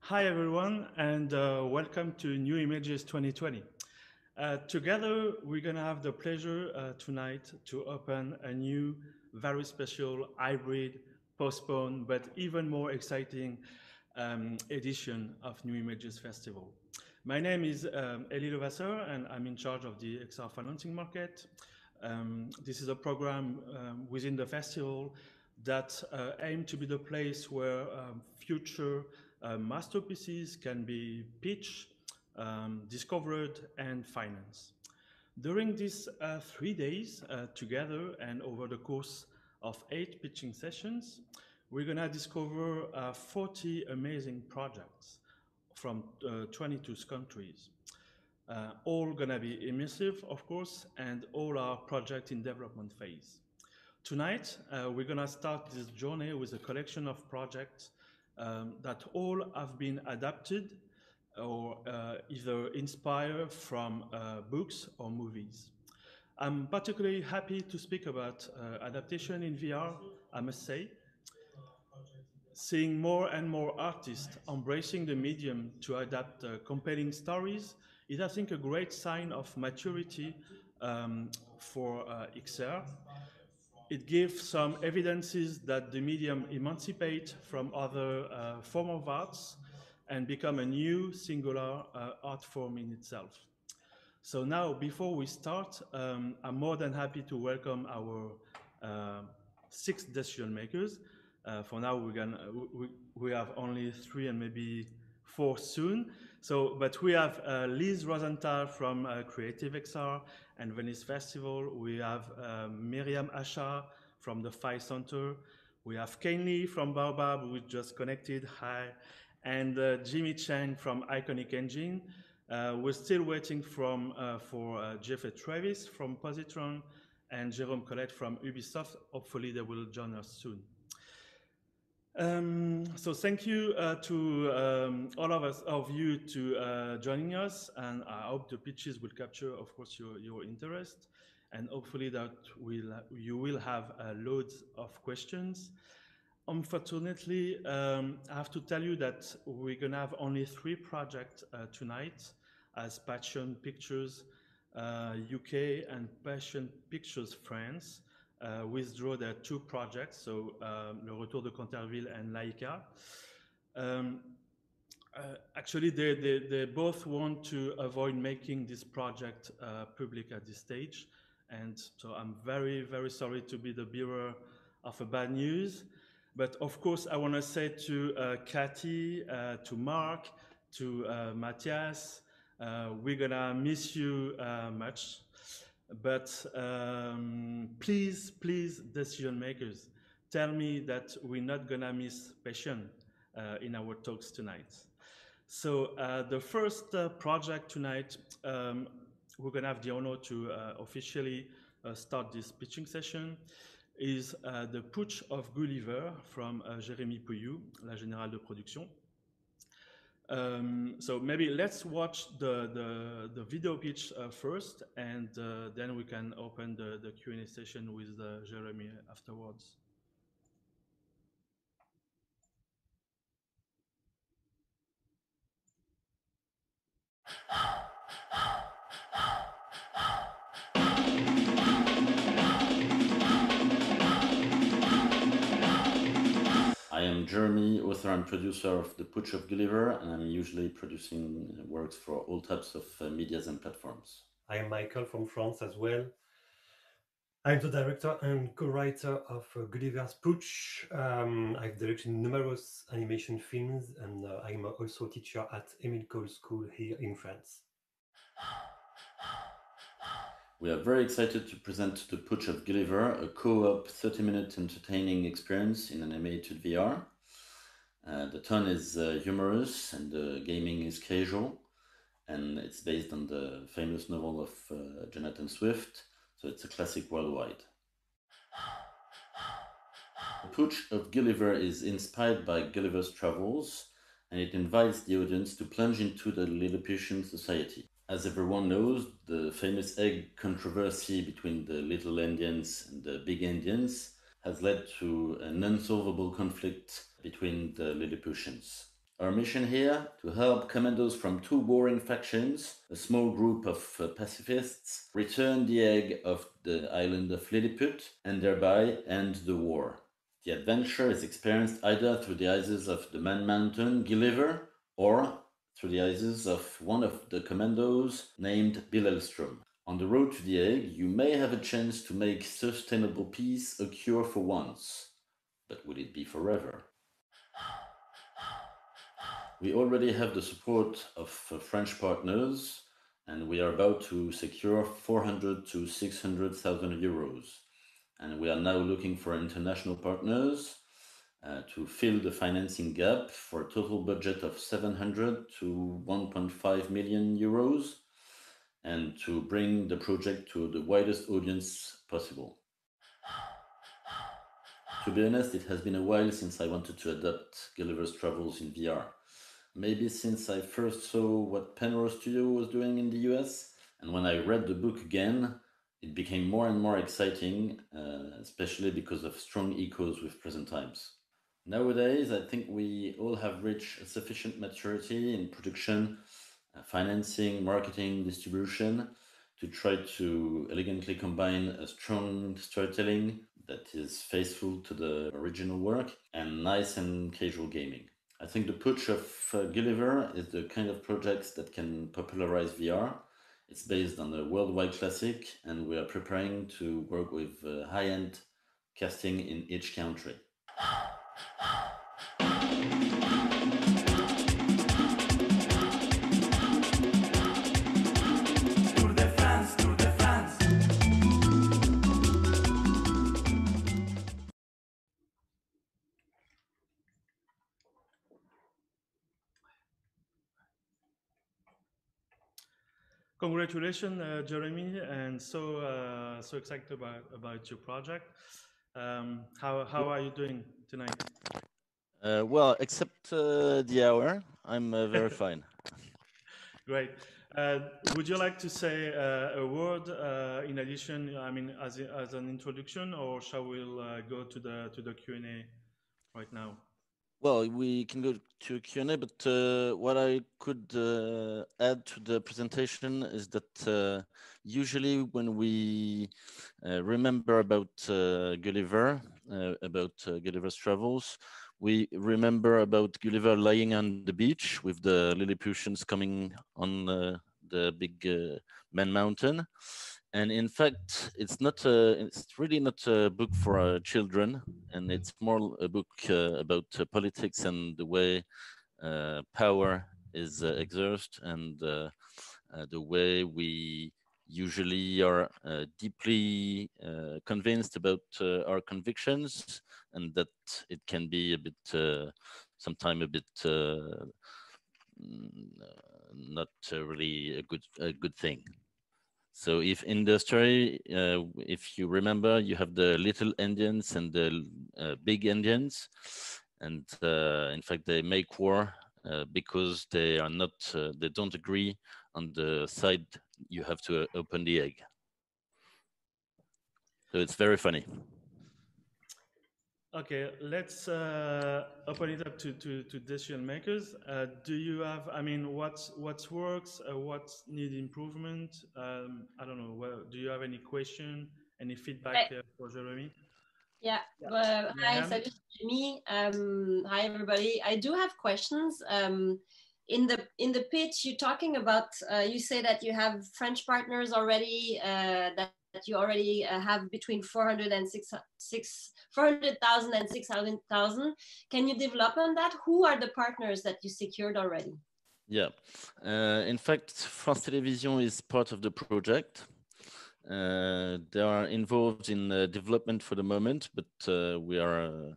Hi everyone, and welcome to New Images 2020. Together, we're gonna have the pleasure tonight to open a new, very special, hybrid, postponed, but even more exciting edition of New Images Festival. My name is Elie Levasseur, and I'm in charge of the XR financing market. This is a program within the festival that aim to be the place where future masterpieces can be pitched, discovered, and financed. During these 3 days together and over the course of 8 pitching sessions, we're gonna discover 40 amazing projects from 22 countries. All gonna be immersive, of course, and all are project in development phase. Tonight, we're gonna start this journey with a collection of projects that all have been adapted or either inspired from books or movies. I'm particularly happy to speak about adaptation in VR, I must say. Seeing more and more artists embracing the medium to adapt compelling stories is, I think, a great sign of maturity for XR. It gives some evidences that the medium emancipate from other form of arts and become a new singular art form in itself. So now, before we start, I'm more than happy to welcome our 6 decision makers. For now, we have only 3 and maybe 4 soon. So, but we have Liz Rosenthal from Creative XR and Venice Festival. We have Miriam Asha from the Phi Center. We have Kane Lee from Baobab, who just connected. Hi. And Jimmy Chang from Iconic Engine. We're still waiting for Jeffrey Travis from Positron and Jérôme Colette from Ubisoft. Hopefully they will join us soon. So thank you to all of you to joining us, and I hope the pitches will capture, of course, your interest, and hopefully that you will have loads of questions. Unfortunately, I have to tell you that we're gonna have only 3 projects tonight, as Passion Pictures UK and Passion Pictures France withdraw their 2 projects, so Le Retour de Canterville and Laika. Actually, they both want to avoid making this project public at this stage, and so I'm very, very sorry to be the bearer of a bad news. But of course, I want to say to Cathy, to Mark, to Matthias, we're gonna miss you much. But please, decision makers, tell me that we're not gonna miss passion in our talks tonight. So the first project tonight, we're gonna have the honor to officially start this pitching session, is The Putsch of Gulliver from Jérémy Pouillou, La Générale de Production. So maybe let's watch the video pitch first, and then we can open the Q&A session with Jeremy afterwards. I am Jeremy, author and producer of The Putsch of Gulliver, and I'm usually producing works for all types of medias and platforms. I am Michael from France as well. I'm the director and co-writer of Gulliver's Putsch. I've directed numerous animation films, and I'm also a teacher at Émile Cole School here in France. We are very excited to present The Putsch of Gulliver, a co-op 30-minute entertaining experience in animated VR. The tone is humorous and the gaming is casual, and it's based on the famous novel of Jonathan Swift, so it's a classic worldwide. The Putsch of Gulliver is inspired by Gulliver's travels, and it invites the audience to plunge into the Lilliputian society. As everyone knows, the famous egg controversy between the little Indians and the big Indians has led to an unsolvable conflict between the Lilliputians. Our mission here, to help commandos from two warring factions, a small group of pacifists, return the egg of the island of Lilliput and thereby end the war. The adventure is experienced either through the eyes of the Man Mountain Gulliver or through the eyes of one of the commandos named Bill Elstrom. On the road to the egg, you may have a chance to make sustainable peace a cure for once. But will it be forever? We already have the support of French partners, and we are about to secure 400 to 600,000 euros. And we are now looking for international partners to fill the financing gap for a total budget of 700 to 1.5 million euros, and to bring the project to the widest audience possible. To be honest, it has been a while since I wanted to adapt Gulliver's Travels in VR. Maybe since I first saw what Penrose Studio was doing in the US, and when I read the book again, it became more and more exciting, especially because of strong echoes with present times. Nowadays, I think we all have reached a sufficient maturity in production, financing, marketing, distribution, to try to elegantly combine a strong storytelling that is faithful to the original work and nice and casual gaming. I think the Putsch of Gulliver is the kind of project that can popularize VR. It's based on a worldwide classic, and we are preparing to work with high-end casting in each country. Congratulations, Jeremy, and so excited about your project. How are you doing tonight? Well, except the hour, I'm very fine. Great. Would you like to say a word in addition? I mean, as an introduction, or shall we go to the Q&A right now? Well, we can go to Q&A, but what I could add to the presentation is that usually when we remember about Gulliver, about Gulliver's Travels, we remember about Gulliver lying on the beach with the Lilliputians coming on the big Man Mountain. And in fact, it's really not a book for children, and it's more a book about politics and the way power is exerted, and the way we usually are deeply convinced about our convictions, and that it can be a bit, sometimes a bit not really a good thing. So if in the story, if you remember, you have the little Indians and the big Indians, and in fact they make war because they are not, they don't agree on the side you have to open the egg. So it's very funny. Okay, let's open it up to decision makers. Do you have, I mean, what works, what need improvement? I don't know. Well, do you have any question, any feedback for Jeremy? Yeah. Hi, salut, Jeremy. Hi, everybody. I do have questions. In the pitch, you're talking about, you say that you have French partners already, that you already have between 400,000 and 600,000. Can you develop on that? Who are the partners that you secured already? Yeah, in fact, France Télévisions is part of the project. They are involved in development for the moment, but we are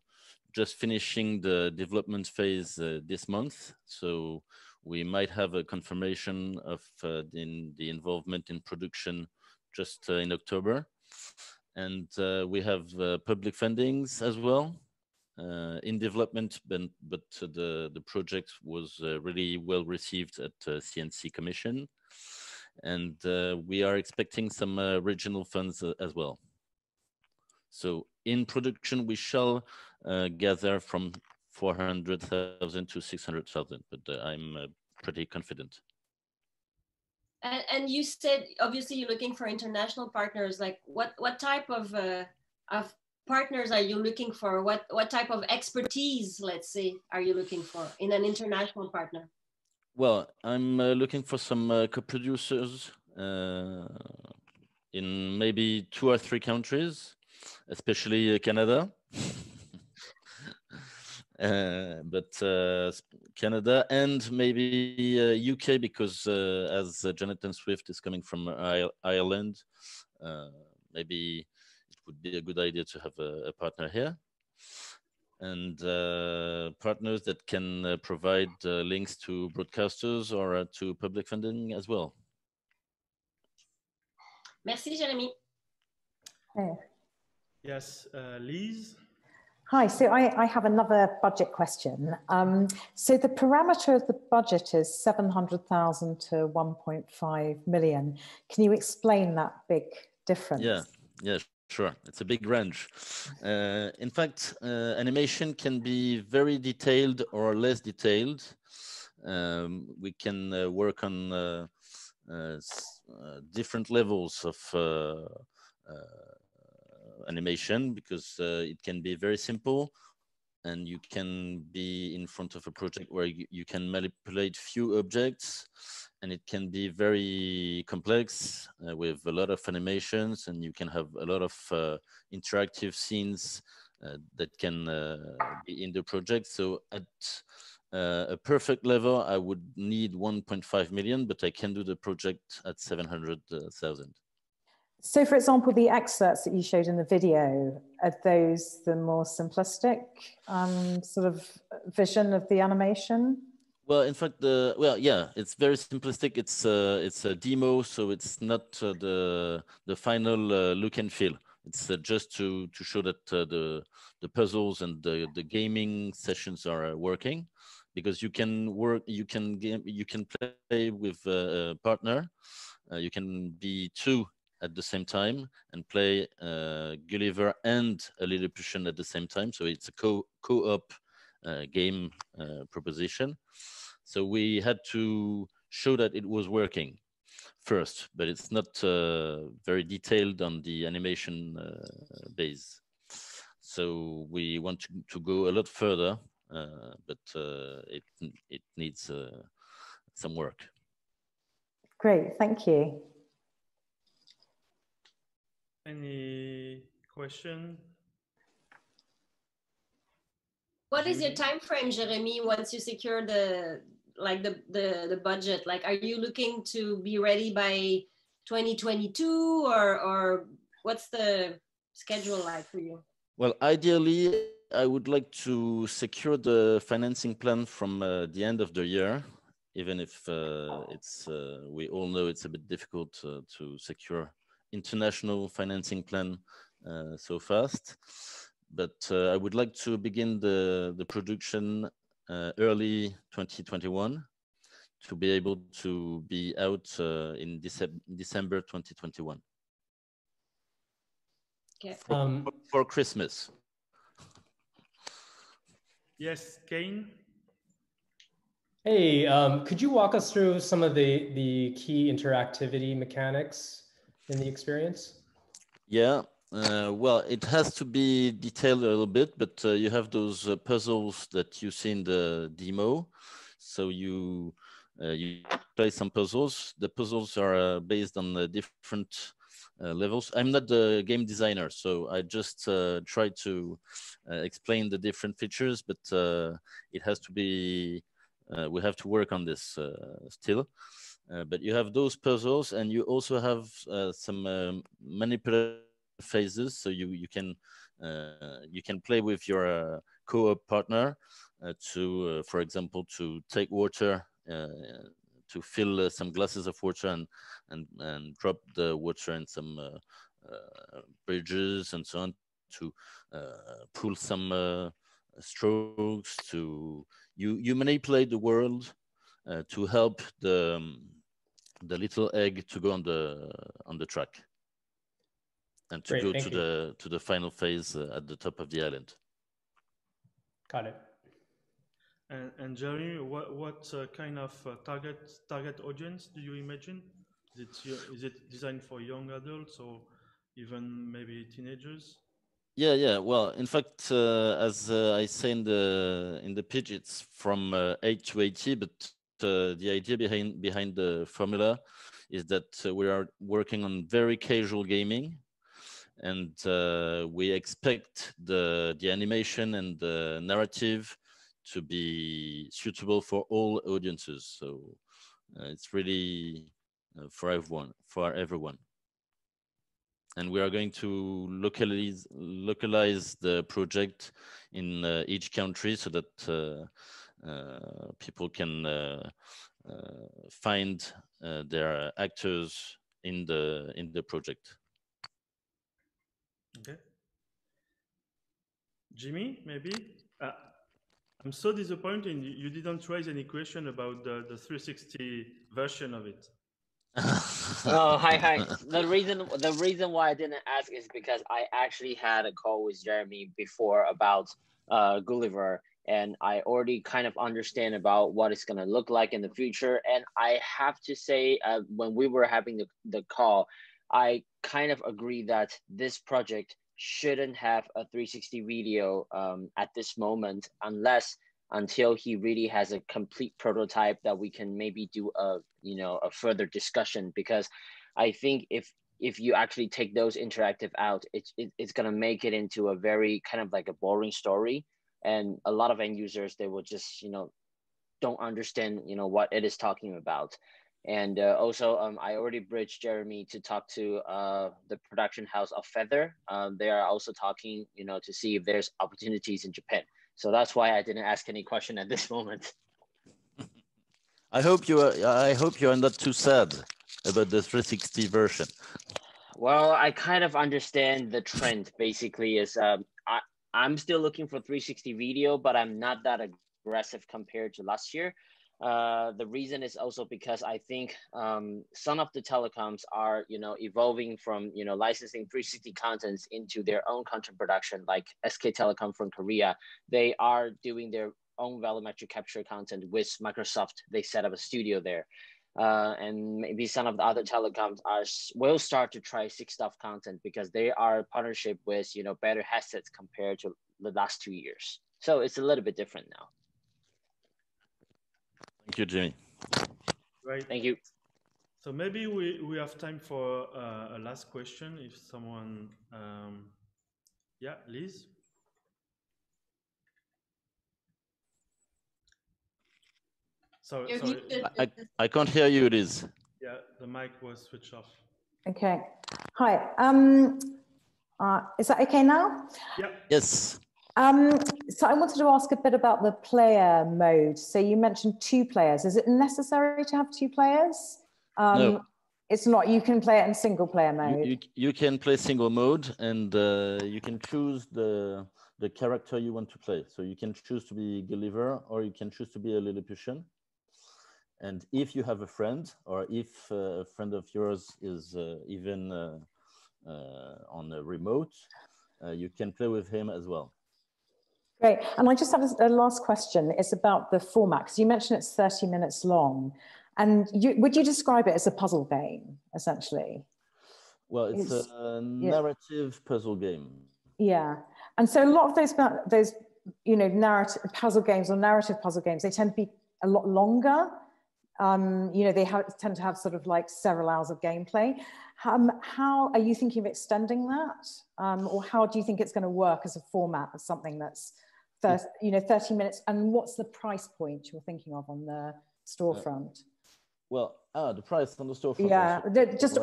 just finishing the development phase this month. So we might have a confirmation of the involvement in production just in October. And we have public fundings as well in development, but the project was really well received at CNC Commission. And we are expecting some regional funds as well. So in production, we shall gather from 400,000 to 600,000, but I'm pretty confident. And you said obviously you're looking for international partners. Like what type of partners are you looking for? What type of expertise, let's say, are you looking for in an international partner? Well, I'm looking for some co-producers in maybe 2 or 3 countries, especially Canada. But Canada and maybe UK, because as Jonathan Swift is coming from Ireland, maybe it would be a good idea to have a partner here. And partners that can provide links to broadcasters or to public funding as well. Merci, Jérémy. Yes, Lise? Hi, so I have another budget question. So the parameter of the budget is 700,000 to 1.5 million. Can you explain that big difference? Yeah, sure. It's a big range. In fact, animation can be very detailed or less detailed. We can work on different levels of animation, because it can be very simple, and you can be in front of a project where you can manipulate few objects, and it can be very complex with a lot of animations, and you can have a lot of interactive scenes that can be in the project. So at a perfect level, I would need 1.5 million, but I can do the project at 700,000. So, for example, the excerpts that you showed in the video, are those the more simplistic sort of vision of the animation? Well, in fact, it's very simplistic. It's a demo, so it's not the final look and feel. It's just to show that the puzzles and the gaming sessions are working, because you can play with a partner. You can be 2 at the same time and play Gulliver and a Lilliputian at the same time. So it's a co-op game proposition. So we had to show that it was working first, but it's not very detailed on the animation base. So we want to go a lot further, but it needs some work. Great, thank you. Any question? What is your time frame, Jérémy, once you secure the budget? Like, are you looking to be ready by 2022, or what's the schedule like for you? Well, ideally, I would like to secure the financing plan from the end of the year, even if we all know it's a bit difficult to secure international financing plan so fast. But I would like to begin the production early 2021 to be able to be out in December 2021. Okay. For Christmas. Yes, Kane? Hey, could you walk us through some of the key interactivity mechanics in the experience? Yeah, well, it has to be detailed a little bit, but you have those puzzles that you see in the demo. So you play some puzzles. The puzzles are based on the different levels. I'm not the game designer, so I just try to explain the different features, but it has to be, we have to work on this still. But you have those puzzles, and you also have some manipulative phases. So you can play with your co-op partner to, for example, to take water, to fill some glasses of water and drop the water in some bridges and so on, to pull some strokes. To you manipulate the world to help the little egg to go on the track and to go to the final phase at the top of the island. Got it. And Jeremy, what kind of target audience do you imagine? Is it designed for young adults or even maybe teenagers? Yeah. Well, in fact, as I say in the pitch, it's from 8 to 80. But the idea behind the formula is that we are working on very casual gaming, and we expect the animation and the narrative to be suitable for all audiences. So it's really for everyone. And we are going to localize the project in each country so that people can find their actors in the project. Okay. Jimmy, maybe? I'm so disappointed you didn't raise any question about the 360 version of it. Oh, hi. The reason why I didn't ask is because I actually had a call with Jeremy before about Gulliver, and I already kind of understand about what it's gonna look like in the future. And I have to say, when we were having the call, I kind of agree that this project shouldn't have a 360 video at this moment, until he really has a complete prototype that we can maybe do a further discussion. Because I think if you actually take those interactive out, it's gonna make it into a very kind of like a boring story, and a lot of end users, they will just don't understand what it is talking about. And also, I already bridged Jeremy to talk to the production house of Feather. They are also talking, to see if there's opportunities in Japan. So that's why I didn't ask any question at this moment. I hope you are not too sad about the 360 version. Well, I kind of understand the trend. Basically, is I'm still looking for 360 video, but I'm not that aggressive compared to last year. The reason is also because I think some of the telecoms are evolving from licensing 360 contents into their own content production, like SK Telecom from Korea. They are doing their own volumetric capture content with Microsoft. They set up a studio there. And maybe some of the other telecoms will start to try 6DoF content because they are partnership with better headsets compared to the last 2 years. So it's a little bit different now. Thank you, Jimmy. Right. Thank you. So maybe we have time for a last question. If someone, yeah, Liz. Sorry. I can't hear you, Liz. Yeah, the mic was switched off. Okay. Hi. Is that okay now? Yeah. Yes. So I wanted to ask a bit about the player mode. So you mentioned 2 players. Is it necessary to have 2 players? No. It's not. You can play it in single player mode. You can play single mode, and you can choose the character you want to play. So you can choose to be Gulliver, or you can choose to be a Lilliputian. And if you have a friend, or if a friend of yours is even on a remote, you can play with him as well. Great. And I just have a last question. It's about the format, because you mentioned it's 30 minutes long. And would you describe it as a puzzle game, essentially? Well, it's a narrative puzzle game. Yeah. And so a lot of those narrative puzzle games or narrative puzzle games, they tend to be a lot longer. They tend to have sort of like several hours of gameplay. How are you thinking of extending that? Or how do you think it's going to work as a format of something that's 30 minutes? And what's the price point you're thinking of on the storefront? The price on the storefront. Yeah, just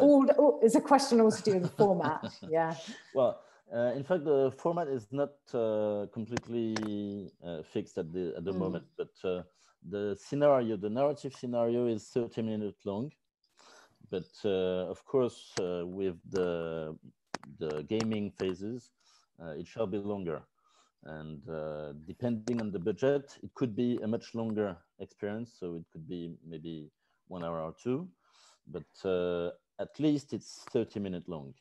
it's a question also to do with the format. Yeah. Well, in fact, the format is not completely fixed at the moment, but the narrative scenario is 30 minutes long. But of course, with the gaming phases, it shall be longer. And depending on the budget, it could be a much longer experience. So it could be maybe 1 hour or 2, but at least it's 30 minutes long.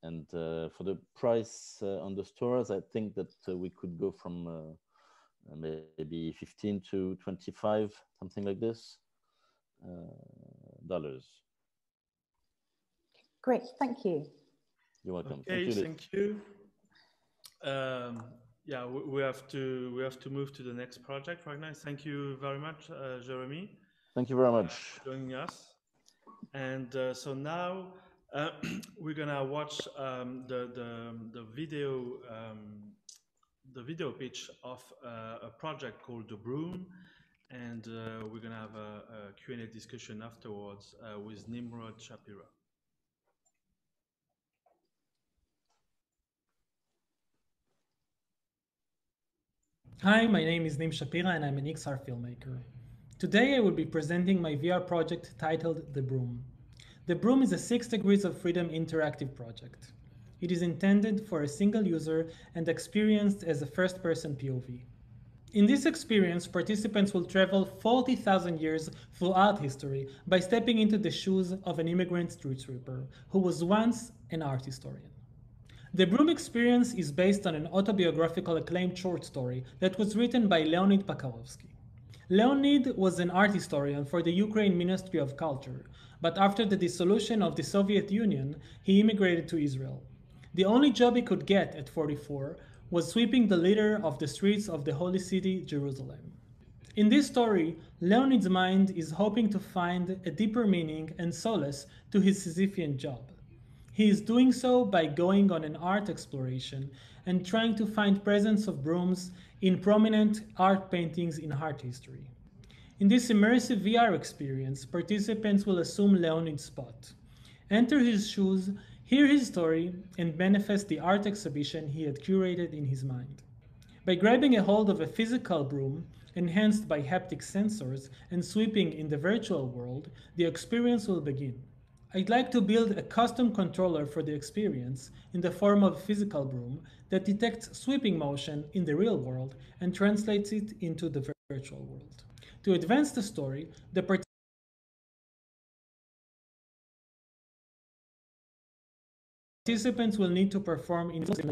And for the price on the stores, I think that we could go from maybe 15 to 25, something like this, dollars. Great, thank you. You're welcome. Okay, thank you. Yeah, we have to move to the next project right now. Thank you very much, Jeremy. Thank you very much for joining us. And so now we're gonna watch the video pitch of a project called The Broom, and we're gonna have a Q&A discussion afterwards with Nimrod Shapira. Hi, my name is Nim Shapira and I'm an XR filmmaker. Today I will be presenting my VR project titled The Broom. The Broom is a 6 Degrees of Freedom interactive project. It is intended for a single user and experienced as a first-person POV. In this experience, participants will travel 40,000 years through art history by stepping into the shoes of an immigrant street sweeper who was once an art historian. The Broom experience is based on an autobiographical acclaimed short story that was written by Leonid Pakarovsky. Leonid was an art historian for the Ukraine Ministry of Culture, but after the dissolution of the Soviet Union, he immigrated to Israel. The only job he could get at 44 was sweeping the litter of the streets of the holy city, Jerusalem. In this story, Leonid's mind is hoping to find a deeper meaning and solace to his Sisyphean job. He is doing so by going on an art exploration and trying to find presence of brooms in prominent art paintings in art history. In this immersive VR experience, participants will assume Leonid's spot, enter his shoes, hear his story, and manifest the art exhibition he had curated in his mind. By grabbing a hold of a physical broom, enhanced by haptic sensors, and sweeping in the virtual world, the experience will begin. I'd like to build a custom controller for the experience in the form of a physical broom that detects sweeping motion in the real world and translates it into the virtual world. To advance the story, the participants will need to perform in just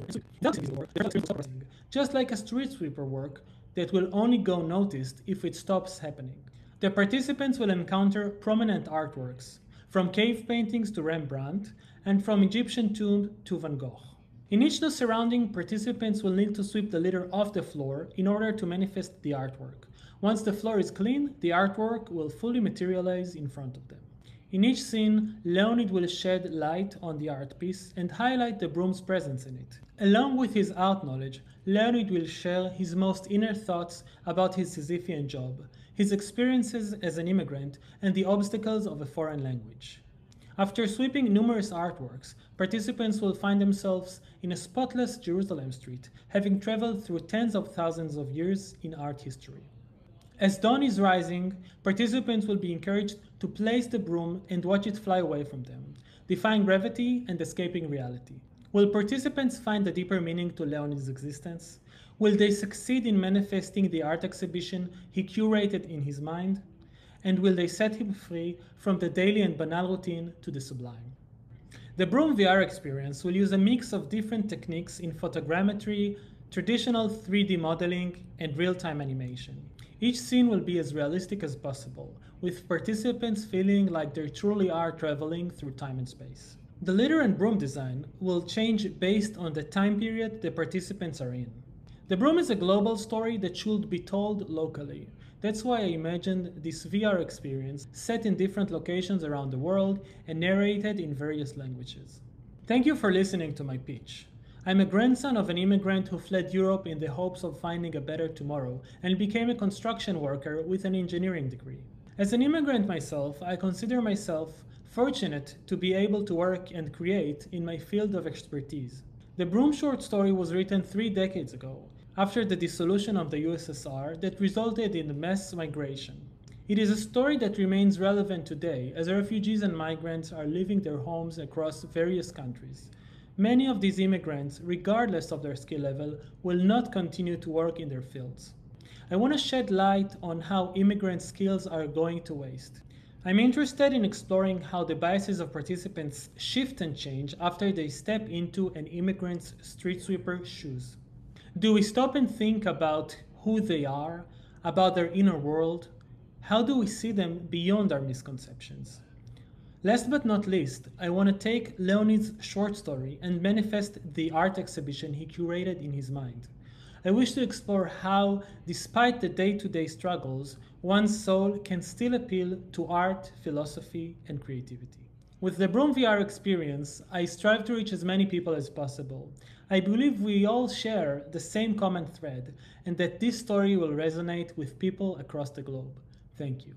like a street sweeper work that will only go noticed if it stops happening. The participants will encounter prominent artworks, from cave paintings to Rembrandt, and from Egyptian tomb to Van Gogh. In each new surrounding, participants will need to sweep the litter off the floor in order to manifest the artwork. Once the floor is clean, the artwork will fully materialize in front of them. In each scene, Leonid will shed light on the art piece and highlight the broom's presence in it. Along with his art knowledge, Leonid will share his most inner thoughts about his Sisyphean job, his experiences as an immigrant, and the obstacles of a foreign language. After sweeping numerous artworks, participants will find themselves in a spotless Jerusalem street, having traveled through tens of thousands of years in art history. As dawn is rising, participants will be encouraged to place the broom and watch it fly away from them, defying gravity and escaping reality. Will participants find a deeper meaning to Leonid's existence? Will they succeed in manifesting the art exhibition he curated in his mind? And will they set him free from the daily and banal routine to the sublime? The Broom VR experience will use a mix of different techniques in photogrammetry, traditional 3D modeling, and real-time animation. Each scene will be as realistic as possible, with participants feeling like they truly are traveling through time and space. The litter and broom design will change based on the time period the participants are in. The Broom is a global story that should be told locally. That's why I imagined this VR experience set in different locations around the world and narrated in various languages. Thank you for listening to my pitch. I'm a grandson of an immigrant who fled Europe in the hopes of finding a better tomorrow and became a construction worker with an engineering degree. As an immigrant myself, I consider myself fortunate to be able to work and create in my field of expertise. The Broom short story was written 3 decades ago, after the dissolution of the USSR that resulted in mass migration. It is a story that remains relevant today as refugees and migrants are leaving their homes across various countries. Many of these immigrants, regardless of their skill level, will not continue to work in their fields. I want to shed light on how immigrant skills are going to waste. I'm interested in exploring how the biases of participants shift and change after they step into an immigrant's street sweeper shoes. Do we stop and think about who they are, about their inner world? How do we see them beyond our misconceptions? Last but not least, I want to take Leonid's short story and manifest the art exhibition he curated in his mind. I wish to explore how, despite the day-to-day struggles, one's soul can still appeal to art, philosophy, and creativity. With the Broom VR experience, I strive to reach as many people as possible. I believe we all share the same common thread, and that this story will resonate with people across the globe. Thank you.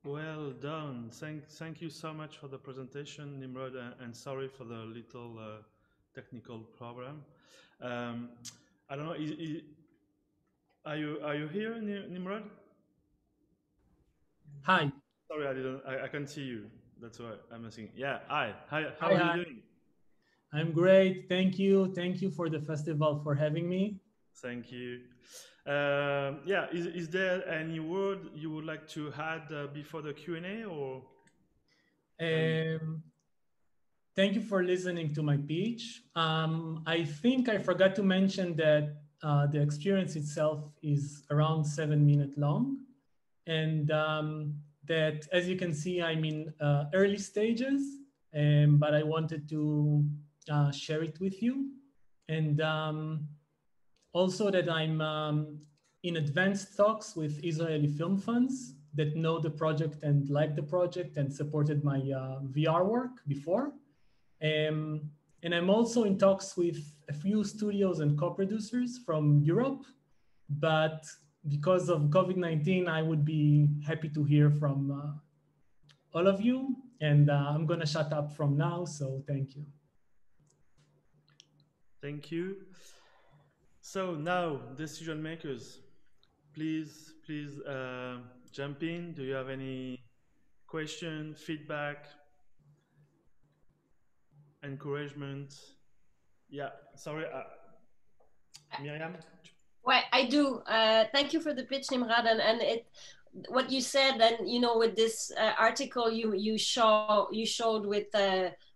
Well done. Thank you so much for the presentation, Nimrod, and sorry for the little technical problem. I don't know. Are you here, Nimrod? Hi. Sorry, I can't see you. That's why I'm asking. Yeah. Hi. How are you doing? I'm great. Thank you. Thank you for the festival for having me. Thank you. Yeah. Is there any word you would like to add before the Q&A, or? Thank you for listening to my pitch. I think I forgot to mention that the experience itself is around 7 minutes long, and that, as you can see, I'm in early stages, but I wanted to share it with you. And also that I'm in advanced talks with Israeli film funds that know the project and like the project and supported my VR work before. And I'm also in talks with a few studios and co-producers from Europe, but because of COVID-19, I would be happy to hear from all of you. And I'm gonna shut up from now, so thank you. Thank you. So now, decision makers, please jump in. Do you have any question, feedback, encouragement? Yeah, sorry, Miriam? Well, I do. Thank you for the pitch, Nimrod, and what you said, and you know, with this article you showed with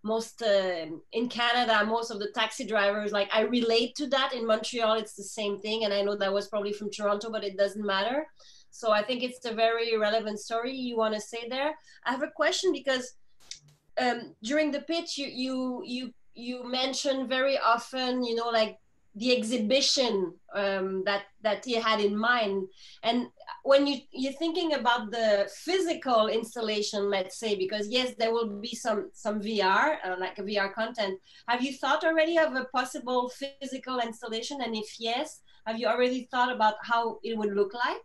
most in Canada, most of the taxi drivers, like I relate to that. In Montreal, it's the same thing, and I know that was probably from Toronto, but it doesn't matter. So I think it's a very relevant story you want to say there. I have a question because during the pitch you mentioned very often, you know, like the exhibition that he had in mind. And when you're thinking about the physical installation, let's say, because yes, there will be some VR, like a VR content, have you thought already of a possible physical installation? And if yes, have you already thought about how it would look like?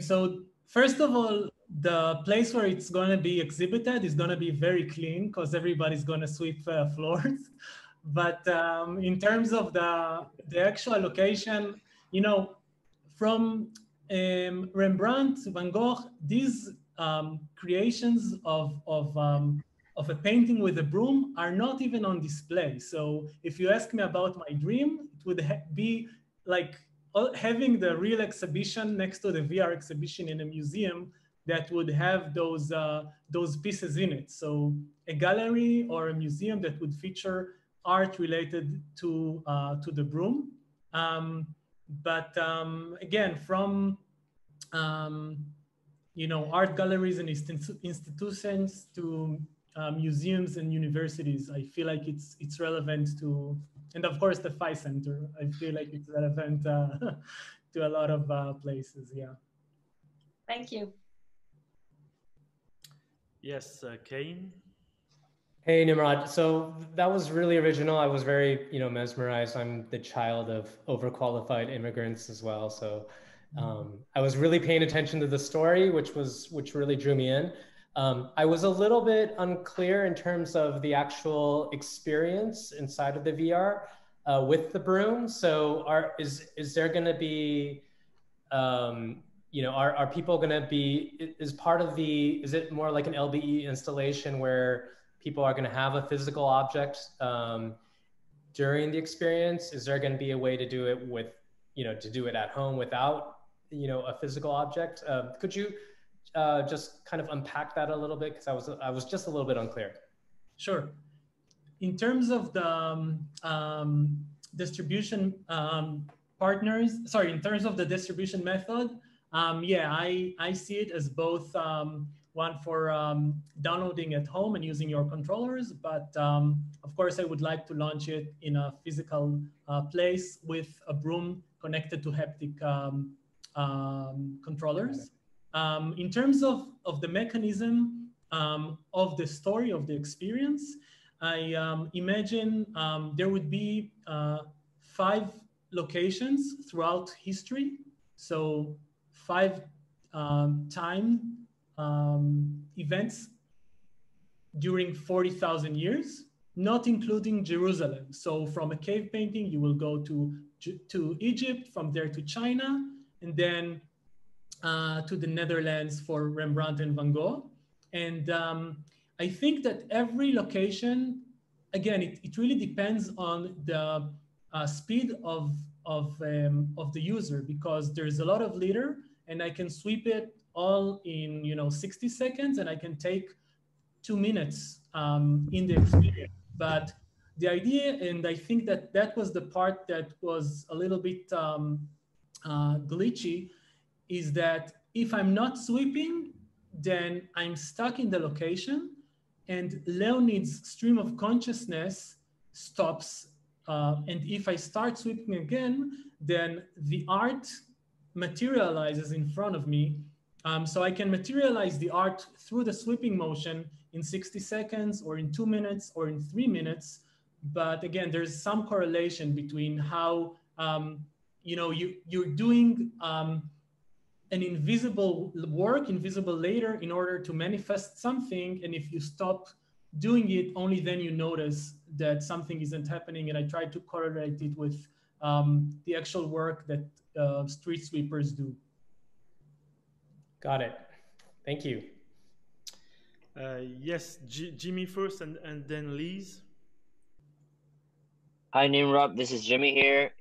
So first of all, the place where it's going to be exhibited is going to be very clean because everybody's going to sweep floors. But in terms of the actual location, you know, from Rembrandt, Van Gogh, these creations of a painting with a broom are not even on display. So if you ask me about my dream, it would be like having the real exhibition next to the VR exhibition in a museum that would have those pieces in it. So a gallery or a museum that would feature art related to the broom. But again, from you know, art galleries and institutions to museums and universities, I feel like it's relevant to, and of course the Phi Center, I feel like it's relevant to a lot of places. Yeah. Thank you. Yes, Kane. Hey, Nimrod. So that was really original. I was very, you know, mesmerized. I'm the child of overqualified immigrants as well. So I was really paying attention to the story, which really drew me in. I was a little bit unclear in terms of the actual experience inside of the VR with the broom. So is there going to be, you know, are people going to be, is it more like an LBE installation where people are going to have a physical object during the experience? Is there going to be a way to do it with, you know, to do it at home without, you know, a physical object? Could you just kind of unpack that a little bit? Because I was just a little bit unclear. Sure. In terms of the distribution partners, sorry, in terms of the distribution method, yeah, I see it as both one for downloading at home and using your controllers, but of course I would like to launch it in a physical place with a broom connected to haptic controllers. In terms of the mechanism of the story, of the experience, I imagine there would be 5 locations throughout history. So 5 time events during 40,000 years, not including Jerusalem. So from a cave painting, you will go to Egypt, from there to China, and then to the Netherlands for Rembrandt and Van Gogh. And I think that every location, again, it really depends on the speed of the user, because there's a lot of litter, and I can sweep it all in 60 seconds, and I can take 2 minutes in the experience. But the idea, and I think that was the part that was a little bit glitchy, is that if I'm not sweeping, then I'm stuck in the location, and Leonid's stream of consciousness stops. And if I start sweeping again, then the art materializes in front of me. So I can materialize the art through the sweeping motion in 60 seconds or in 2 minutes or in 3 minutes. But again, there's some correlation between how you're doing an invisible work, invisible later, in order to manifest something. And if you stop doing it, only then you notice that something isn't happening. And I try to correlate it with the actual work that street sweepers do. Got it. Thank you. Yes, Jimmy first, and then Liz. Hi, Nimrod. This is Jimmy here.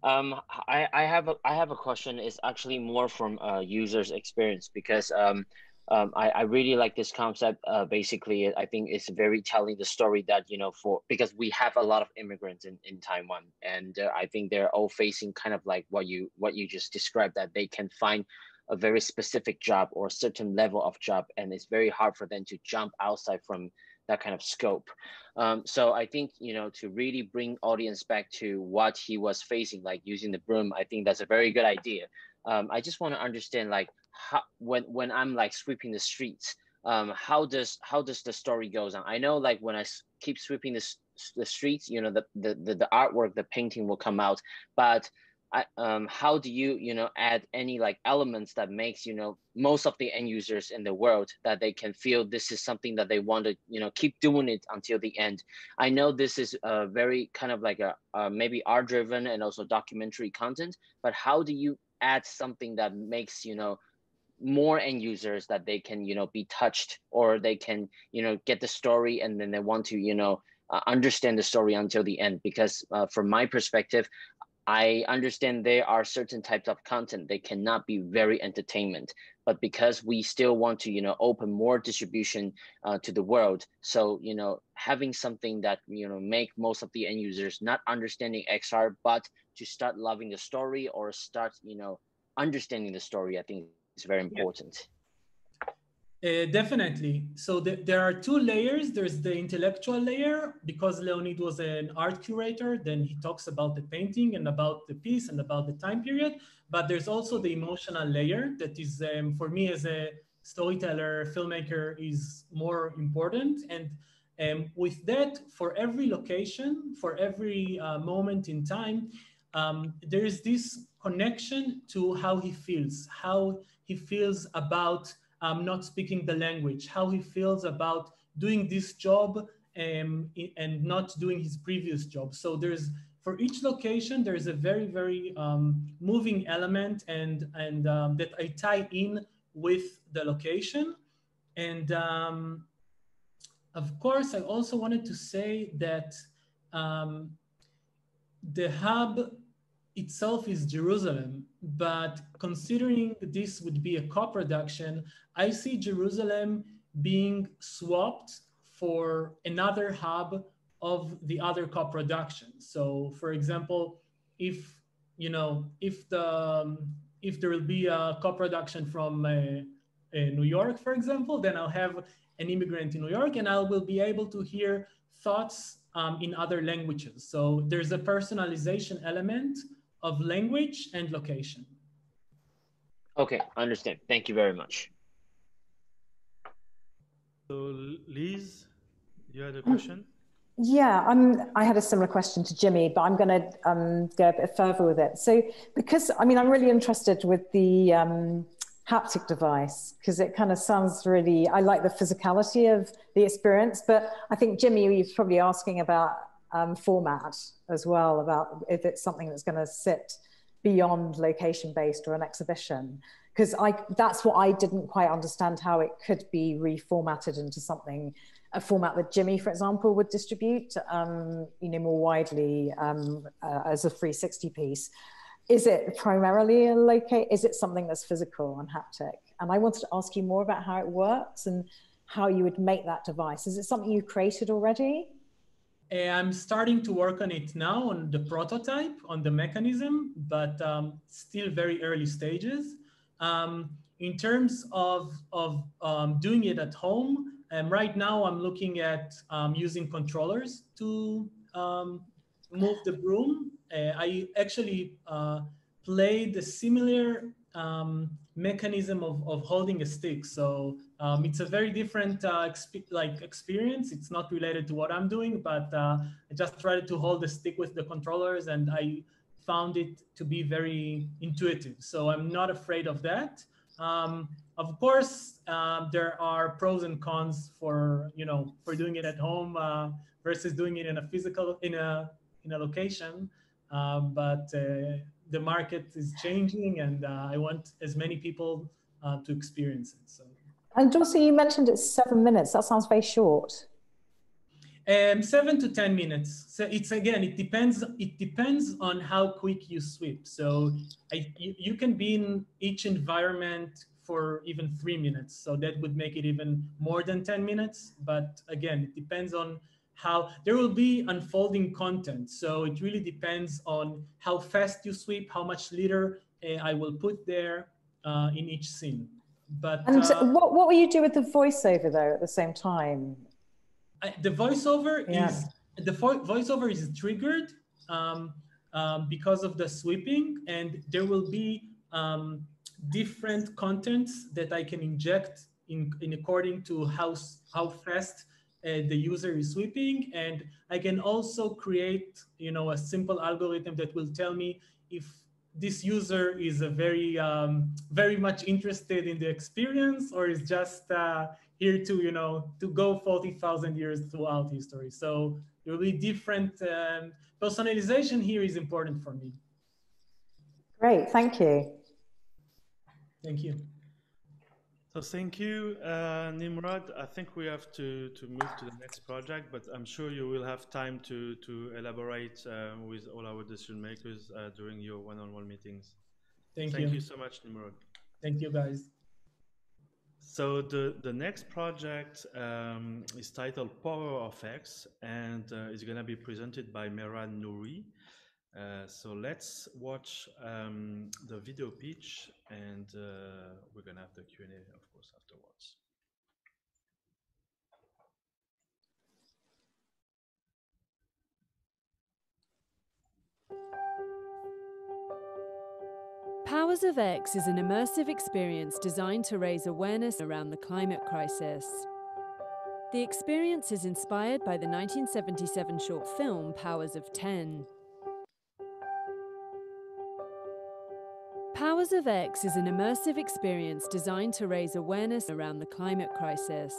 I have a question. It's actually more from user's experience, because I really like this concept. Basically, I think it's very telling the story that, because we have a lot of immigrants in Taiwan, and I think they're all facing kind of like what you just described, that they can find a very specific job or a certain level of job, and it's very hard for them to jump outside from that kind of scope. So I think, to really bring audience back to what he was facing, like using the broom, I think that's a very good idea. I just want to understand, like, how, when I'm like sweeping the streets, how does the story goes on? I know, like, when I keep sweeping the streets, the artwork, the painting will come out, but how do you add any like elements that makes most of the end users in the world that they can feel this is something that they want to keep doing it until the end? I know this is a very kind of like a maybe art driven and also documentary content, but how do you add something that makes more end users that they can be touched, or they can get the story and then they want to understand the story until the end? Because from my perspective, I understand there are certain types of content they cannot be very entertainment, but because we still want to open more distribution to the world, so having something that make most of the end users not understanding XR, but to start loving the story or start understanding the story, I think is very important. Yeah. Definitely. So there are 2 layers. There's the intellectual layer, because Leonid was an art curator. Then he talks about the painting and about the piece and about the time period. But there's also the emotional layer that is, for me as a storyteller, filmmaker, is more important. And with that, for every location, for every moment in time, there is this connection to how he feels about not speaking the language, how he feels about doing this job and not doing his previous job. So for each location, there's a very, very moving element and that I tie in with the location. And of course, I also wanted to say that the hub itself is Jerusalem, but considering this would be a co-production, I see Jerusalem being swapped for another hub of the other co-productions. So, for example, if if there will be a co-production from New York, for example, then I'll have an immigrant in New York, and I will be able to hear thoughts in other languages. So there's a personalization element of language and location. Okay, understand. Thank you very much. So Liz, you had a question? Yeah, I had a similar question to Jimmy, but I'm going to go a bit further with it. So, because I'm really interested with the haptic device, because it kind of sounds really, I like the physicality of the experience, but I think Jimmy, you're probably asking about format as well, about if it's something that's going to sit beyond location-based or an exhibition, because that's what I didn't quite understand, how it could be reformatted into something, a format that Jimmy, for example, would distribute, more widely as a 360 piece. Is it primarily is it something that's physical and haptic? And I wanted to ask you more about how it works and how you would make that device. Is it something you created already? I'm starting to work on it now, on the prototype, on the mechanism, but still very early stages. In terms of doing it at home, right now I'm looking at using controllers to move the broom. I actually played a similar mechanism of holding a stick. So it's a very different experience. It's not related to what I'm doing, but I just tried to hold the stick with the controllers, and I found it to be very intuitive. So I'm not afraid of that. Of course, there are pros and cons for doing it at home versus doing it in a physical in a location. But the market is changing, and I want as many people to experience it. So. And also, you mentioned it's 7 minutes. That sounds very short. 7 to 10 minutes. So it depends on how quick you sweep. So you can be in each environment for even 3 minutes. So that would make it even more than 10 minutes. But again, it depends on how there will be unfolding content. So it really depends on how fast you sweep, how much litter I will put there in each scene. But what will you do with the voiceover though at the same time? The voiceover is triggered because of the sweeping, and there will be different contents that I can inject in according to how fast the user is sweeping, and I can also create a simple algorithm that will tell me if this user is a very much interested in the experience, or is just here to go 40,000 years throughout history. So there will be different personalization here is important for me. Great, thank you. Thank you. So thank you, Nimrod. I think we have to move to the next project, but I'm sure you will have time to elaborate with all our decision makers during your one-on-one meetings. Thank you so much, Nimrod. Thank you, guys. So the next project is titled Power of X, and is going to be presented by Mehran Nouri. So let's watch the video pitch, and we're going to have the Q&A, of course, afterwards. Powers of X is an immersive experience designed to raise awareness around the climate crisis. The experience is inspired by the 1977 short film Powers of 10. Powers of X is an immersive experience designed to raise awareness around the climate crisis.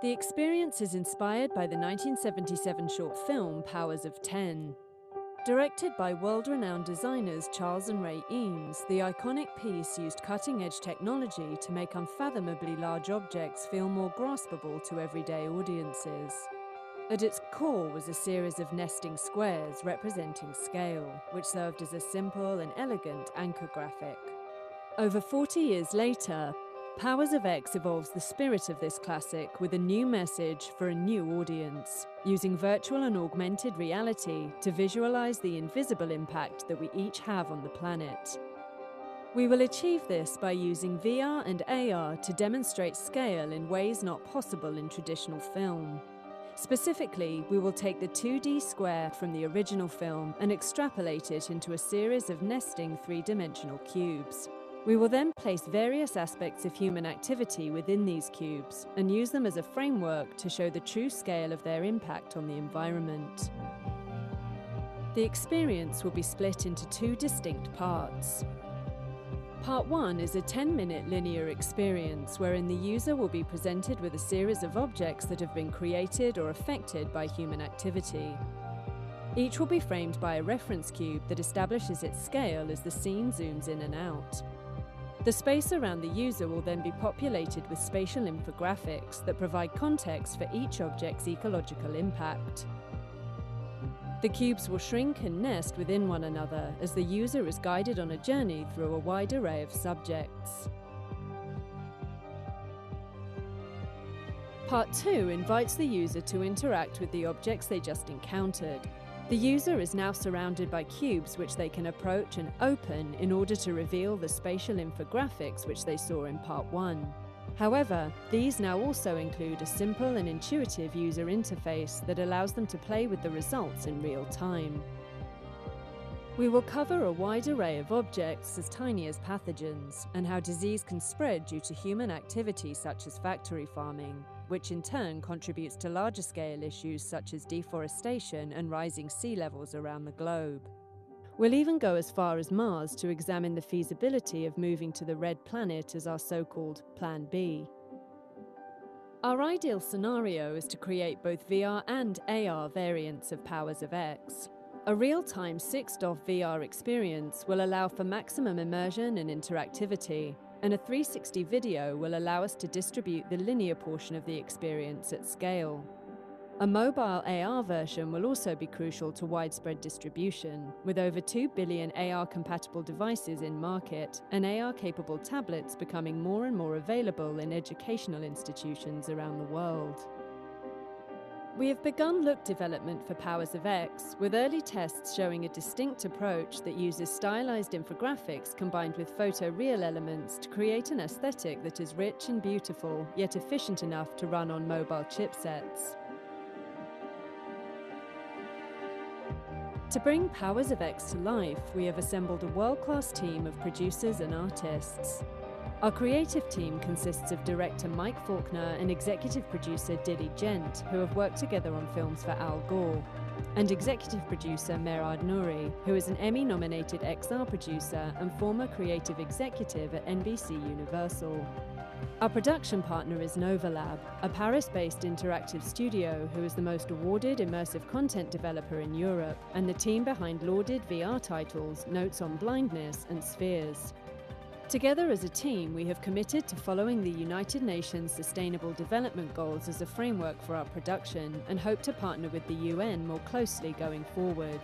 The experience is inspired by the 1977 short film Powers of 10. Directed by world-renowned designers Charles and Ray Eames, the iconic piece used cutting-edge technology to make unfathomably large objects feel more graspable to everyday audiences. At its core was a series of nesting squares representing scale, which served as a simple and elegant anchor graphic. Over 40 years later, Powers of X evolves the spirit of this classic with a new message for a new audience, using virtual and augmented reality to visualize the invisible impact that we each have on the planet. We will achieve this by using VR and AR to demonstrate scale in ways not possible in traditional film. Specifically, we will take the 2D square from the original film and extrapolate it into a series of nesting three-dimensional cubes. We will then place various aspects of human activity within these cubes and use them as a framework to show the true scale of their impact on the environment. The experience will be split into two distinct parts. Part 1 is a 10-minute linear experience wherein the user will be presented with a series of objects that have been created or affected by human activity. Each will be framed by a reference cube that establishes its scale as the scene zooms in and out. The space around the user will then be populated with spatial infographics that provide context for each object's ecological impact. The cubes will shrink and nest within one another as the user is guided on a journey through a wide array of subjects. Part 2 invites the user to interact with the objects they just encountered. The user is now surrounded by cubes which they can approach and open in order to reveal the spatial infographics which they saw in Part 1. However, these now also include a simple and intuitive user interface that allows them to play with the results in real time. We will cover a wide array of objects as tiny as pathogens and how disease can spread due to human activity such as factory farming, which in turn contributes to larger scale issues such as deforestation and rising sea levels around the globe. We'll even go as far as Mars to examine the feasibility of moving to the red planet as our so-called Plan B. Our ideal scenario is to create both VR and AR variants of Powers of X. A real-time 6DoF VR experience will allow for maximum immersion and interactivity, and a 360 video will allow us to distribute the linear portion of the experience at scale. A mobile AR version will also be crucial to widespread distribution, with over 2 billion AR-compatible devices in market and AR-capable tablets becoming more and more available in educational institutions around the world. We have begun look development for Powers of X, with early tests showing a distinct approach that uses stylized infographics combined with photoreal elements to create an aesthetic that is rich and beautiful, yet efficient enough to run on mobile chipsets. To bring Powers of X to life, we have assembled a world-class team of producers and artists. Our creative team consists of director Mike Faulkner and executive producer Diddy Gent, who have worked together on films for Al Gore, and executive producer Merad Nouri, who is an Emmy-nominated XR producer and former creative executive at NBC Universal. Our production partner is Novalab, a Paris-based interactive studio who is the most awarded immersive content developer in Europe and the team behind lauded VR titles Notes on Blindness and Spheres. Together as a team, we have committed to following the United Nations Sustainable Development Goals as a framework for our production and hope to partner with the UN more closely going forward.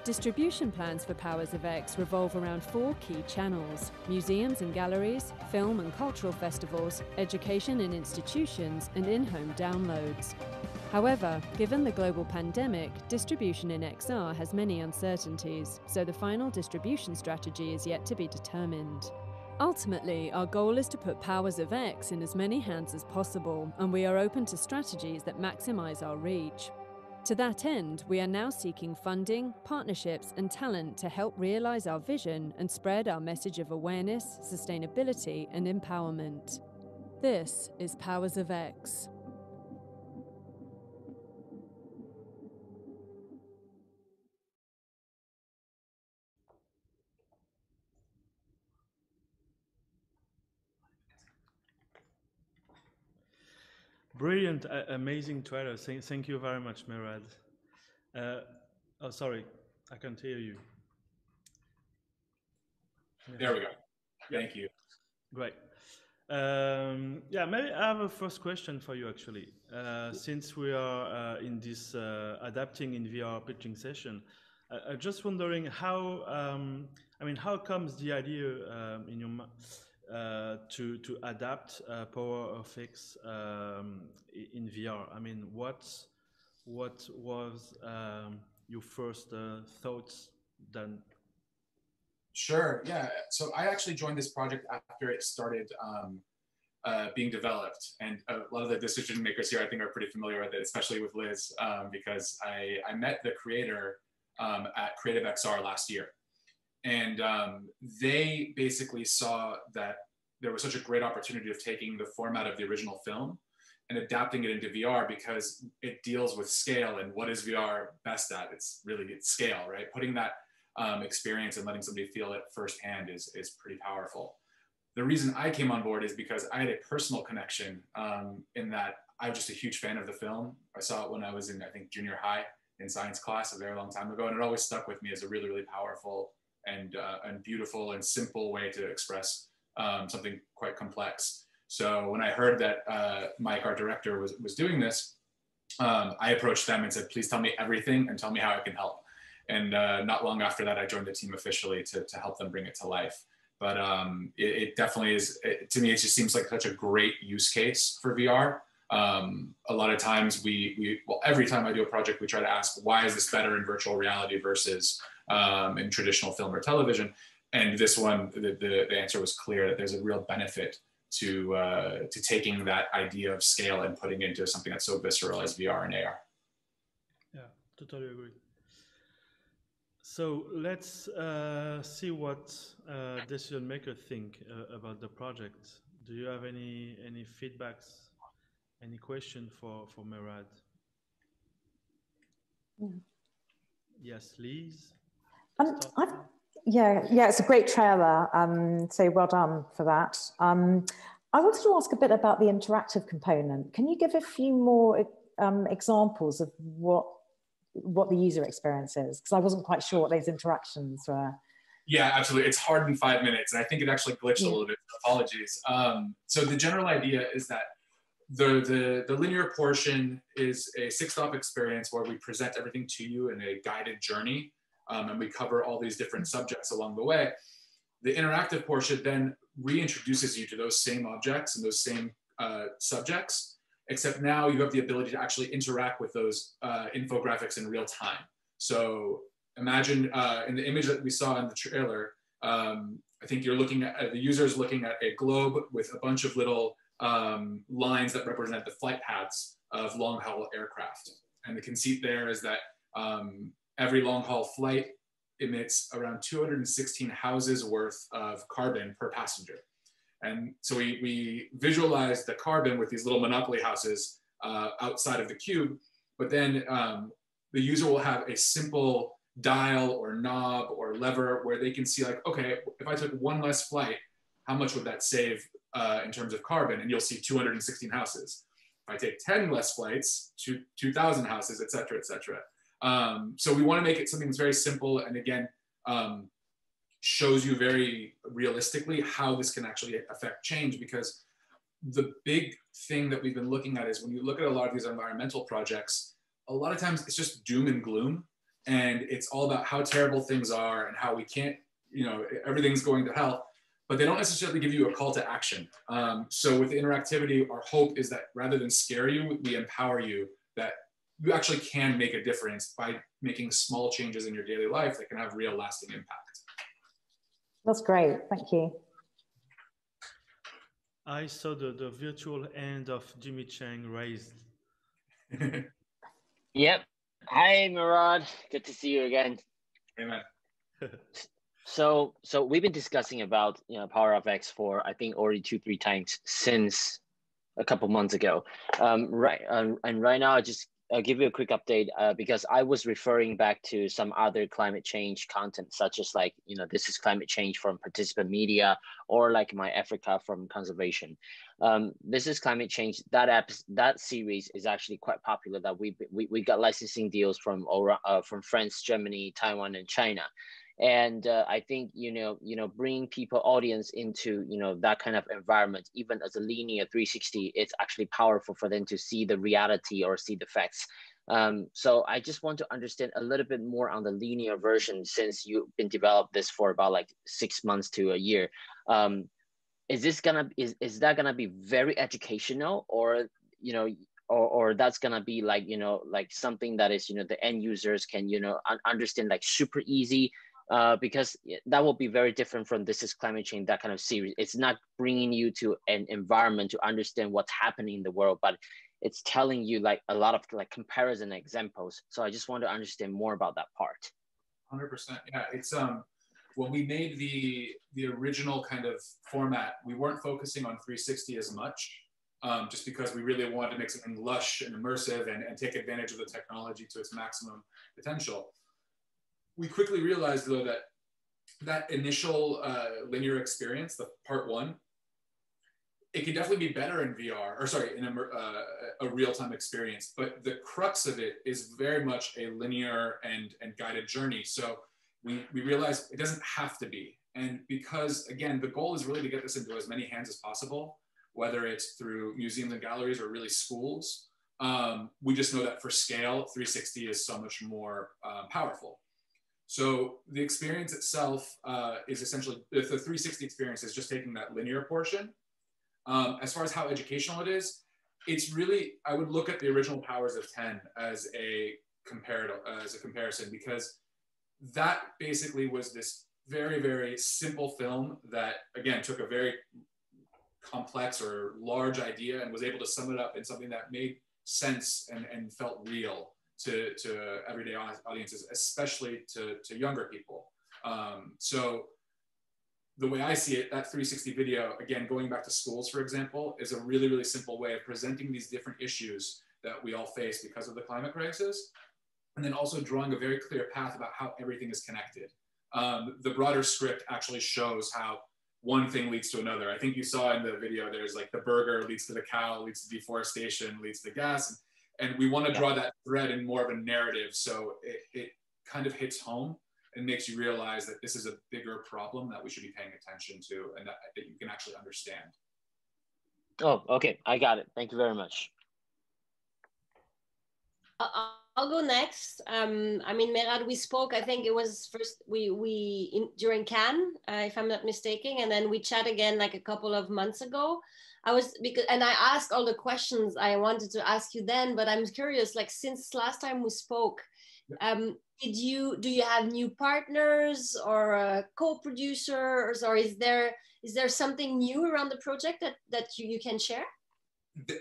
Distribution plans for Powers of X revolve around 4 key channels: museums and galleries, film and cultural festivals, education and institutions, and in-home downloads. However, given the global pandemic, distribution in XR has many uncertainties, so the final distribution strategy is yet to be determined. Ultimately, our goal is to put Powers of X in as many hands as possible, and we are open to strategies that maximize our reach. To that end, we are now seeking funding, partnerships, and talent to help realize our vision and spread our message of awareness, sustainability, and empowerment. This is Powers of X. Brilliant, amazing trailer. Thank you very much, Merad. Oh, sorry, I can't hear you. There we go. Thank you. Great. Yeah, maybe I have a first question for you actually. Since we are in this adapting in VR pitching session, I'm just wondering how, I mean, how comes the idea in your to adapt Power of X in VR? I mean, what was your first thoughts then? Sure, yeah. So I actually joined this project after it started being developed. And a lot of the decision makers here, I think, are pretty familiar with it, especially with Liz, because I met the creator at Creative XR last year. And they basically saw that there was such a great opportunity of taking the format of the original film and adapting it into VR because it deals with scale, and what is VR best at? It's scale, right? Putting that experience and letting somebody feel it firsthand is pretty powerful. The reason I came on board is because I had a personal connection in that I was just a huge fan of the film. I saw it when I was in, I think, junior high in science class a very long time ago, and it always stuck with me as a really, really powerful and beautiful and simple way to express something quite complex. So when I heard that Mike, our director, was doing this, I approached them and said, please tell me everything and tell me how I can help. And not long after that, I joined the team officially to help them bring it to life. But it definitely is, to me, it just seems like such a great use case for VR. A lot of times well, every time I do a project, we try to ask, why is this better in virtual reality versus in traditional film or television? And this one, the answer was clear that there's a real benefit to taking that idea of scale and putting it into something that's so visceral as VR and AR. Yeah, totally agree. So let's see what decision makers think about the project. Do you have any feedbacks, any question for Merad? Yeah. Yes, Liz. Yeah, it's a great trailer. So well done for that. I wanted to ask a bit about the interactive component. Can you give a few more examples of what the user experience is? Because I wasn't quite sure what those interactions were. Yeah, absolutely. It's hard in 5 minutes, and I think it actually glitched a little bit. Apologies. So the general idea is that the linear portion is a 6-stop experience where we present everything to you in a guided journey, and we cover all these different subjects along the way. The interactive portion then reintroduces you to those same objects and those same subjects, except now you have the ability to actually interact with those infographics in real time. So imagine in the image that we saw in the trailer, I think you're looking at, the user is looking at a globe with a bunch of little lines that represent the flight paths of long-haul aircraft. And the conceit there is that every long-haul flight emits around 216 houses worth of carbon per passenger. And so we visualize the carbon with these little monopoly houses outside of the cube, but then the user will have a simple dial or knob or lever where they can see like, okay, if I took one less flight, how much would that save in terms of carbon? And you'll see 216 houses. If I take 10 less flights, 2,000 houses, et cetera, et cetera. So we want to make it something that's very simple and again, shows you very realistically how this can actually affect change, because the big thing that we've been looking at is when you look at a lot of these environmental projects, a lot of times it's just doom and gloom, and it's all about how terrible things are and how we can't, you know, everything's going to hell, but they don't necessarily give you a call to action. So with the interactivity, our hope is that rather than scare you, we empower you that you actually can make a difference by making small changes in your daily life that can have real lasting impact. That's great, thank you. I saw the virtual hand of Jimmy Chang raised. Yep. Hi, Murad. Good to see you again. Hey, man. So we've been discussing about Power of X for I think already 2-3 times since a couple months ago. And right now I'll give you a quick update because I was referring back to some other climate change content, such as like, this is climate change from participant media, or like my Africa from conservation. This is climate change. That series is actually quite popular. That we got licensing deals from France, Germany, Taiwan, and China. And I think, bringing people, audience into, that kind of environment, even as a linear 360, it's actually powerful for them to see the reality or see the facts. So I just want to understand a little bit more on the linear version, since you've been developed this for about like 6 months to a year. Is that gonna be very educational, or or that's gonna be like like something that is the end users can understand like super easy? Because that will be very different from This Is Climate Change, that kind of series. It's not bringing you to an environment to understand what's happening in the world, but it's telling you like a lot of like comparison examples. So I just want to understand more about that part. 100%. Yeah, it's when we made the original kind of format, we weren't focusing on 360 as much, just because we really wanted to make something lush and immersive and take advantage of the technology to its maximum potential. We quickly realized, though, that initial linear experience, the part one, it can definitely be better in VR, or sorry, in a real-time experience. But the crux of it is very much a linear and guided journey. So we realized it doesn't have to be. And because, again, the goal is really to get this into as many hands as possible, whether it's through museums and galleries or really schools. We just know that for scale, 360 is so much more powerful. So the experience itself is essentially, the 360 experience is just taking that linear portion. As far as how educational it is, it's really, I would look at the original Powers of 10 as a comparison, because that basically was this very, very simple film that, again, took a very complex or large idea and was able to sum it up in something that made sense and felt real to everyday audiences, especially to younger people. So the way I see it, that 360 video, again, going back to schools, for example, is a really, really simple way of presenting these different issues that we all face because of the climate crisis, and then also drawing a very clear path about how everything is connected. The broader script actually shows how one thing leads to another. I think you saw in the video, there's like the burger leads to the cow, leads to deforestation, leads to gas. And we want to draw that thread in more of a narrative, so it kind of hits home and makes you realize that this is a bigger problem that we should be paying attention to, and that you can actually understand. Oh, okay, I got it. Thank you very much. I'll go next. I mean, Merad, we spoke, I think it was first, during Cannes, if I'm not mistaken, and then we chat again like a couple of months ago. And I asked all the questions I wanted to ask you then, but I'm curious, like since last time we spoke, do you have new partners or co-producers, or is there something new around the project that you can share?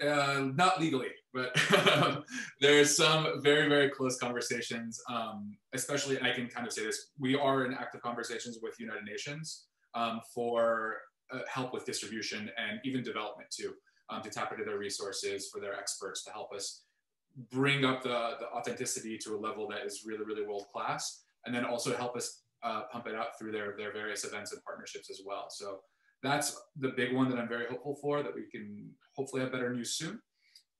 Not legally, but there's some very, very close conversations, especially, and I can kind of say this, we are in active conversations with United Nations for help with distribution and even development too, to tap into their resources for their experts to help us bring up the authenticity to a level that is really, really world class, and then also help us pump it out through their various events and partnerships as well. So that's the big one that I'm very hopeful for, that we can hopefully have better news soon.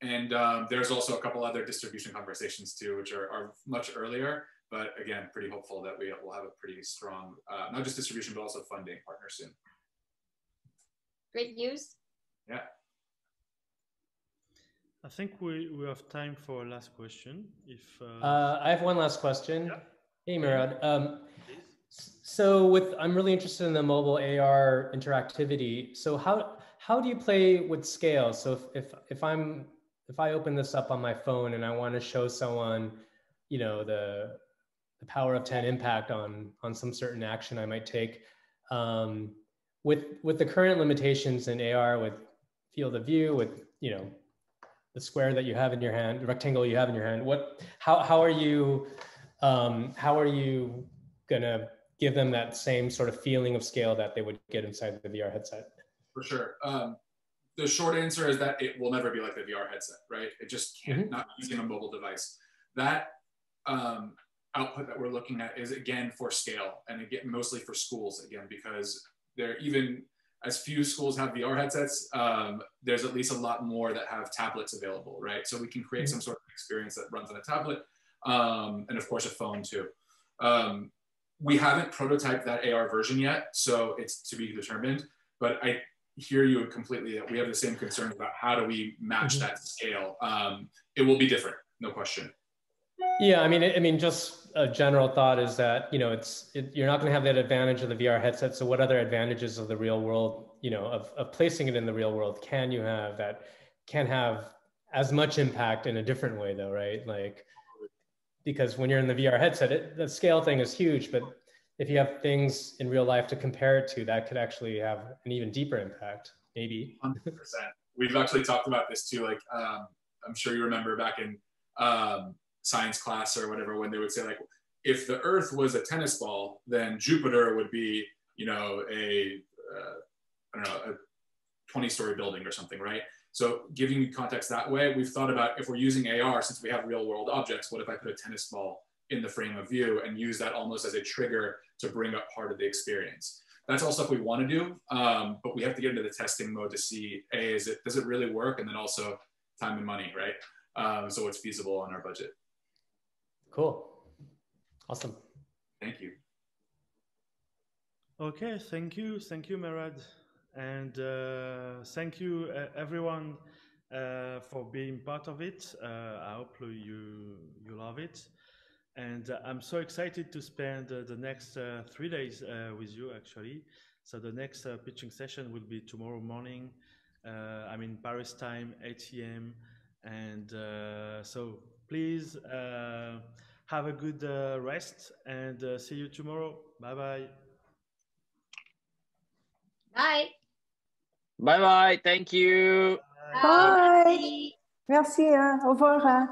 And there's also a couple other distribution conversations too, which are much earlier, but again, pretty hopeful that we will have a pretty strong, not just distribution, but also funding partner soon. Great news. Yeah. I think we have time for a last question. If I have one last question. Yeah. Hey, Merad. So I'm really interested in the mobile AR interactivity. So how do you play with scale? So if I open this up on my phone and I want to show someone, the power of 10 impact on some certain action I might take, with the current limitations in AR, with field of view, with the square that you have in your hand, the rectangle you have in your hand, how are you gonna give them that same sort of feeling of scale that they would get inside the VR headset? For sure. The short answer is that it will never be like the VR headset, right? It just can't, not using a mobile device. That output that we're looking at is, again, for scale, and again, mostly for schools, again, because there, even as few schools have VR headsets, there's at least a lot more that have tablets available, right? So we can create some sort of experience that runs on a tablet, and of course a phone too. we haven't prototyped that AR version yet, so it's to be determined. But I hear you completely that we have the same concerns about how do we match that scale. It will be different, no question. Yeah, I mean, just a general thought is that, you know, you're not going to have that advantage of the VR headset. So what other advantages of the real world, you know, of placing it in the real world can you have that can have as much impact in a different way though, right? Like, because when you're in the VR headset, the scale thing is huge, but if you have things in real life to compare it to, that could actually have an even deeper impact, maybe. 100%. We've actually talked about this too. Like, I'm sure you remember back in science class or whatever, when they would say like, if the Earth was a tennis ball, then Jupiter would be, you know, I don't know, a 20-story building or something, right? So giving you context that way, we've thought about if we're using AR, since we have real world objects, what if I put a tennis ball in the frame of view and use that almost as a trigger to bring up part of the experience? That's all stuff we want to do, but we have to get into the testing mode to see, does it really work? And then also time and money, right? So it's feasible on our budget. Cool. Awesome. Thank you. Okay, thank you, Merad. And thank you, everyone, for being part of it. I hope you love it. And I'm so excited to spend the next 3 days with you, actually. So the next pitching session will be tomorrow morning. I'm in Paris time, 8 p.m. And so please have a good rest and see you tomorrow. Bye-bye. Bye. Bye-bye. Thank you. Bye. Merci. Au revoir.